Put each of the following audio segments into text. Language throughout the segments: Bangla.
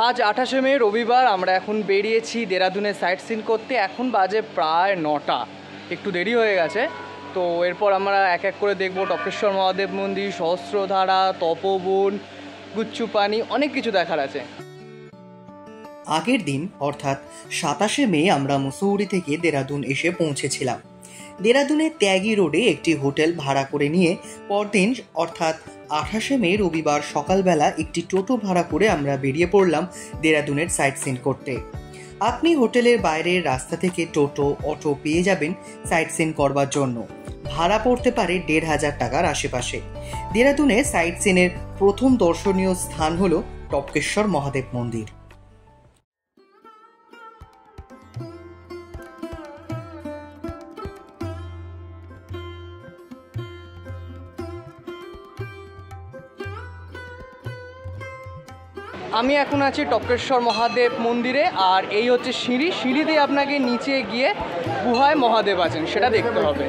আজ 28শে মে রবিবার। আমরা এখন বেরিয়েছি দেরাদুনের সাইট সিন করতে। এখন বাজে প্রায় 9টা, একটু দেরি হয়ে গেছে। তো এরপর আমরা এক এক করে দেখব টপকেশ্বর মহাদেব মন্দির, সহস্রধারা, তপবন, গুচ্ছুপানি, অনেক কিছু দেখার আছে। আগের দিন অর্থাৎ 27শে মে আমরা মুসৌরি থেকে দেরাদুন এসে পৌঁছেছিলাম। দেরাদুনের ত্যাগী রোডে একটি হোটেল ভাড়া করে নিয়ে পরদিন অর্থাৎ 28শে মে রবিবার সকালবেলা একটি টোটো ভাড়া করে আমরা বেরিয়ে পড়লাম দেরাদুনের সাইট সিন করতে। আপনি হোটেলের বাইরের রাস্তা থেকে টোটো, অটো পেয়ে যাবেন সাইট সিন করবার জন্য। ভাড়া পড়তে পারে 1500 টাকার আশেপাশে। দেরাদুনের সাইট সিনের প্রথম দর্শনীয় স্থান হলো টপকেশ্বর মহাদেব মন্দির। আমি এখন আছি টপকেশ্বর মহাদেব মন্দিরে, আর এই হচ্ছে সিঁড়ি দিয়ে আপনাকে নিচে গিয়ে গুহায় মহাদেব আছেন সেটা দেখতে হবে।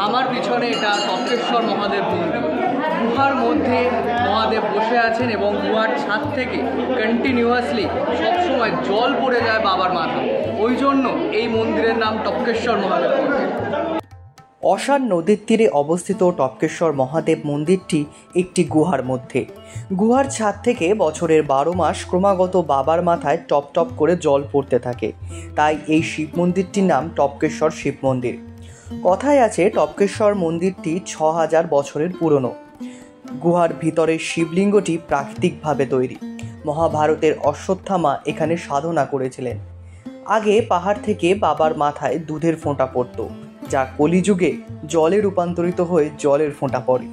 আমার পিছনে এটা টপকেশ্বর মহাদেব মন্দির। গুহার মধ্যে মহাদেব বসে আছেন এবং গুহার ছাদ থেকে কন্টিনিউয়াসলি সবসময় জল পড়ে যায় বাবার মাথায়। ওই জন্য এই মন্দিরের নাম টপকেশ্বর মহাদেব মন্দির। অসার নদীর তীরে অবস্থিত টপকেশ্বর মহাদেব মন্দিরটি একটি গুহার মধ্যে। গুহার ছাদ থেকে বছরের 12 মাস ক্রমাগত বাবার মাথায় টপ টপ করে জল পড়তে থাকে, তাই এই শিব মন্দিরটির নাম টপকেশ্বর শিব মন্দির। কথায় আছে টপকেশ্বর মন্দিরটি 6000 বছরের পুরনো। গুহার ভিতরের শিবলিঙ্গটি প্রাকৃতিকভাবে তৈরি। মহাভারতের অশ্বত্থামা এখানে সাধনা করেছিলেন। আগে পাহাড় থেকে বাবার মাথায় দুধের ফোঁটা পড়ত, যা কলিযুগে জলে রূপান্তরিত হয়ে জলের ফোঁটা পড়ে।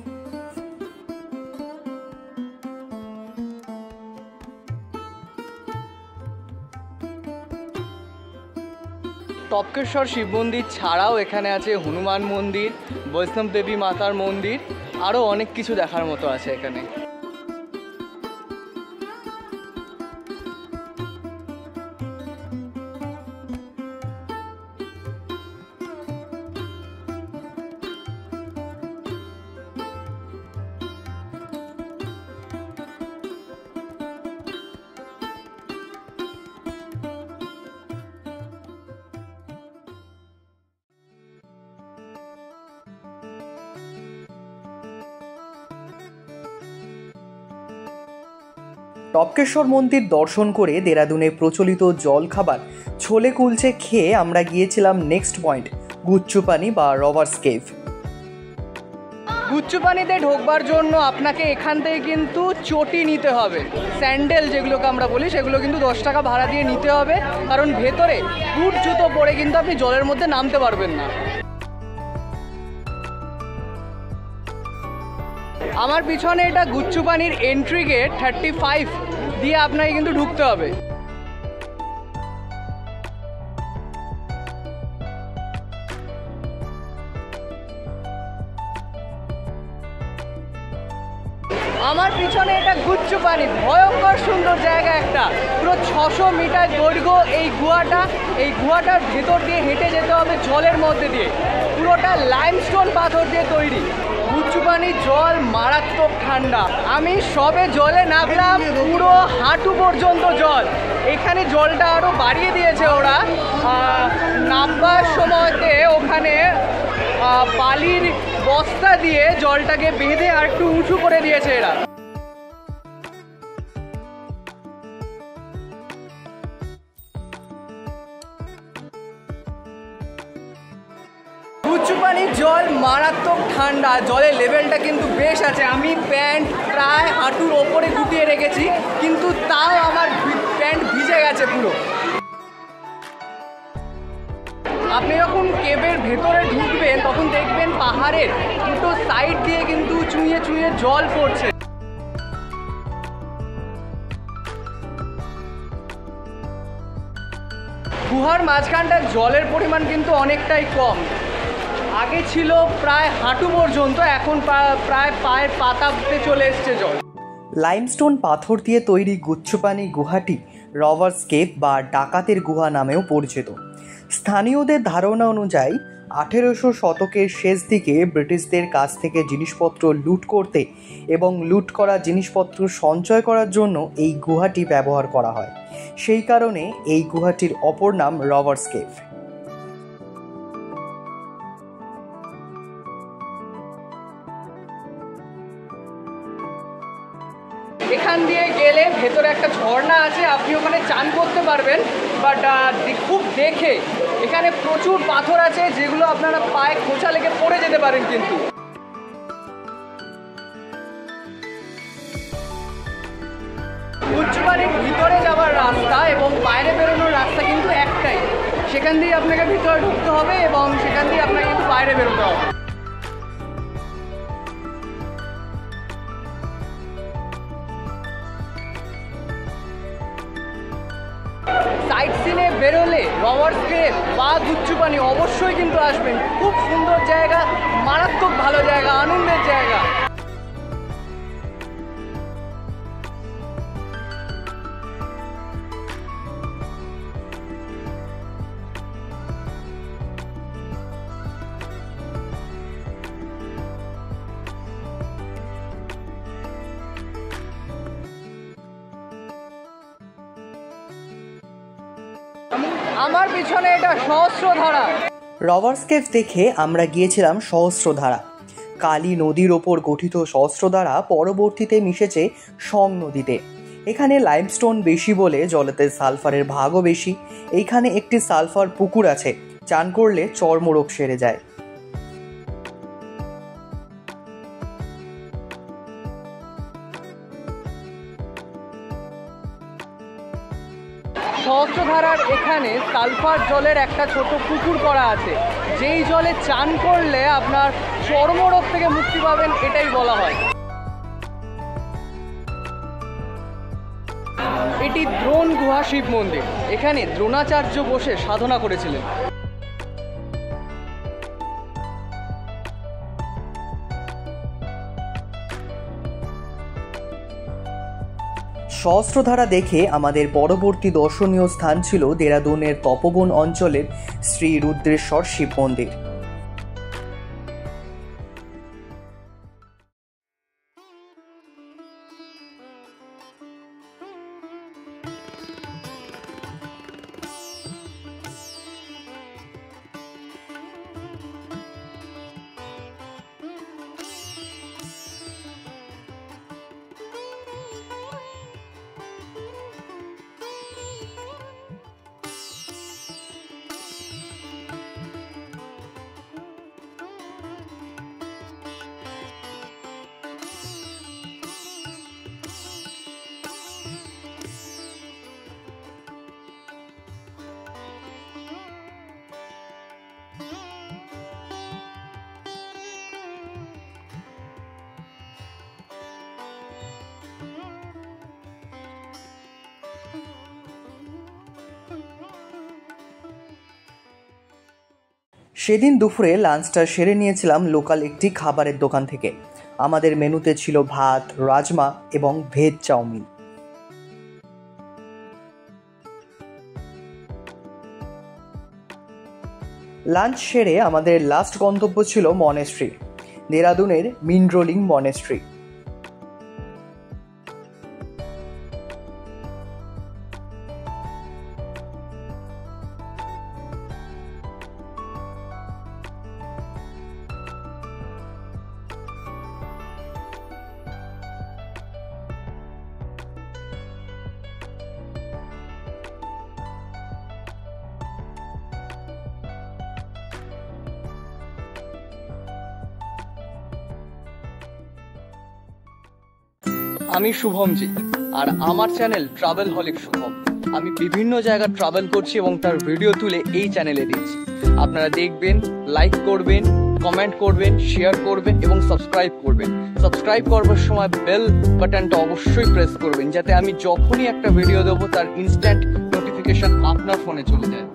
টপকেশ্বর শিব মন্দির ছাড়াও এখানে আছে হনুমান মন্দির, বৈষ্ণব দেবী মাতার মন্দির, আরও অনেক কিছু দেখার মতো আছে এখানে। টপকেশ্বর মন্দির দর্শন করে দেরাদুনে প্রচলিত জল খাবার ছোলে কুলচে খেয়ে আমরা গিয়েছিলাম নেক্সট পয়েন্ট গুচ্ছুপানি বা রভার্স কেভ। গুচ্ছুপানিতে ঢোকবার জন্য আপনাকে এখান থেকে কিন্তু চটি নিতে হবে। স্যান্ডেল যেগুলোকে আমরা বলি সেগুলো কিন্তু 10 টাকা ভাড়া দিয়ে নিতে হবে, কারণ ভেতরে বুট জুতো পরে কিন্তু আপনি জলের মধ্যে নামতে পারবেন না। আমার পিছনে এটা গুচ্ছুপানির এন্ট্রি গেট 35 দিয়ে আপনাকে কিন্তু ঢুকতে হবে। আমার পিছনে এটা গুচ্ছুপানি, ভয়ঙ্কর সুন্দর জায়গা একটা। পুরো 600 মিটার দৈর্ঘ্য এই গুহাটার ভেতর দিয়ে হেঁটে যেতে হবে জলের মধ্যে দিয়ে। পুরোটা লাইমস্টোন পাথর দিয়ে তৈরি। গুচ্ছুপানির জল মারাত্মক ঠান্ডা। আমি সবে জলে নামলাম, পুরো হাঁটু পর্যন্ত জল। এখানে জলটা আরও বাড়িয়ে দিয়েছে ওরা। নামবার সময়তে ওখানে বালির বস্তা দিয়ে জলটাকে বেঁধে আর একটু উঁচু করে দিয়েছে এরা। গুচ্ছুপানির জল মারাত্মক ঠান্ডা, জলের লেভেলটা কিন্তু বেশ আছে। আমি প্যান্ট প্রায় হাঁটুর ওপরে গুটিয়ে রেখেছি, কিন্তু তাও আমার প্যান্ট ভিজে গেছে পুরো। আপনি যখন কেবের ভেতরে ঢুকবেন তখন দেখবেন পাহাড়ের দুটো সাইড দিয়ে কিন্তু চুঁইয়ে চুঁইয়ে জল পড়ছে। গুহার মাঝখানটার জলের পরিমাণ কিন্তু অনেকটাই কম। আগে ছিল প্রায় হাঁটু পর্যন্ত, এখন প্রায় পায়ের পাতাতে চলে এসছে জল। লাইমস্টোন পাথর দিয়ে তৈরি গুচ্ছুপানি গুহাটি রভার্স কেভ বা ডাকাতের গুহা নামেও পরিচিত। স্থানীয়দের ধারণা অনুযায়ী 1800 শতকের শেষ দিকে ব্রিটিশদের কাছ থেকে জিনিসপত্র লুট করতে এবং লুট করা জিনিসপত্র সঞ্চয় করার জন্য এই গুহাটি ব্যবহার করা হয়। সেই কারণে এই গুহাটির অপর নাম রবার্স কেভ। এখান দিয়ে গেলে ভেতরে একটা ঝর্ণা আছে, আপনি ওখানে চান করতে পারবেন, বাট খুব দেখে এখানে প্রচুর পাথর আছে যেগুলো আপনারা পায়ে খোঁচা লেগে পড়ে যেতে পারেন। কিন্তু গুচ্ছবাড়ির ভিতরে যাওয়ার রাস্তা এবং বাইরে বেরোনোর রাস্তা কিন্তু একটাই, সেখান দিয়ে আপনাকে ভিতরে ঢুকতে হবে এবং সেখান দিয়ে আপনাকে কিন্তু বাইরে বেরোতে হবে। সাইট সিনে বেরোলে রবার্স কেভ বা গুচ্ছপানি অবশ্যই কিন্তু আসবেন। খুব সুন্দর জায়গা, মারাত্মক ভালো জায়গা, আনন্দের জায়গা। আমার পিছনে এটা সহস্রধারা। রবার্স কেভ দেখে আমরা গিয়েছিলাম সহস্রধারা। কালী নদীর ওপর গঠিত সহস্রধারা পরবর্তীতে মিশেছে সং নদীতে। এখানে লাইমস্টোন বেশি বলে জলেতে সালফারের ভাগও বেশি। এইখানে একটি সালফার পুকুর আছে, চান করলে চর্মরোগ সেরে যায়। সহস্রধারার এখানে সালফার জলের একটা ছোট পুকুর করা আছে, যেই জলে চান করলে আপনার চর্মরোগ থেকে মুক্তি পাবেন, এটাই বলা হয়। এটি দ্রোণ গুহা শিব মন্দির। এখানে দ্রোণাচার্য বসে সাধনা করেছিলেন। সহস্রধারা দেখে আমাদের পরবর্তী দর্শনীয় স্থান ছিল দেরাদুনের তপবন অঞ্চলের শ্রী রুদ্রেশ্বর শিব মন্দির। সেদিন দুপুরে লাঞ্চটা সেরে নিয়েছিলাম লোকাল একটি খাবারের দোকান থেকে। আমাদের মেনুতে ছিল ভাত, রাজমা এবং ভেজ চাউমিন। লাঞ্চ সেরে আমাদের লাস্ট গন্তব্য ছিল মনেস্ট্রি, দেরাদুনের মিনরোলিং মনেস্ট্রি। আমি শুভমজি, আর আমার চ্যানেল ট্রাভেল হলিক শুভম। আমি বিভিন্ন জায়গা ট্রাভেল করছি এবং তার ভিডিও তুলে এই চ্যানেলে দিচ্ছি। আপনারা দেখবেন, লাইক করবেন, কমেন্ট করবেন, শেয়ার করবেন এবং সাবস্ক্রাইব করবেন। সাবস্ক্রাইব করবার সময় বেল বাটনটা অবশ্যই প্রেস করবেন, যাতে আমি যখনই একটা ভিডিও দেবো তার ইনস্ট্যান্ট নোটিফিকেশন আপনার ফোনে চলে যায়।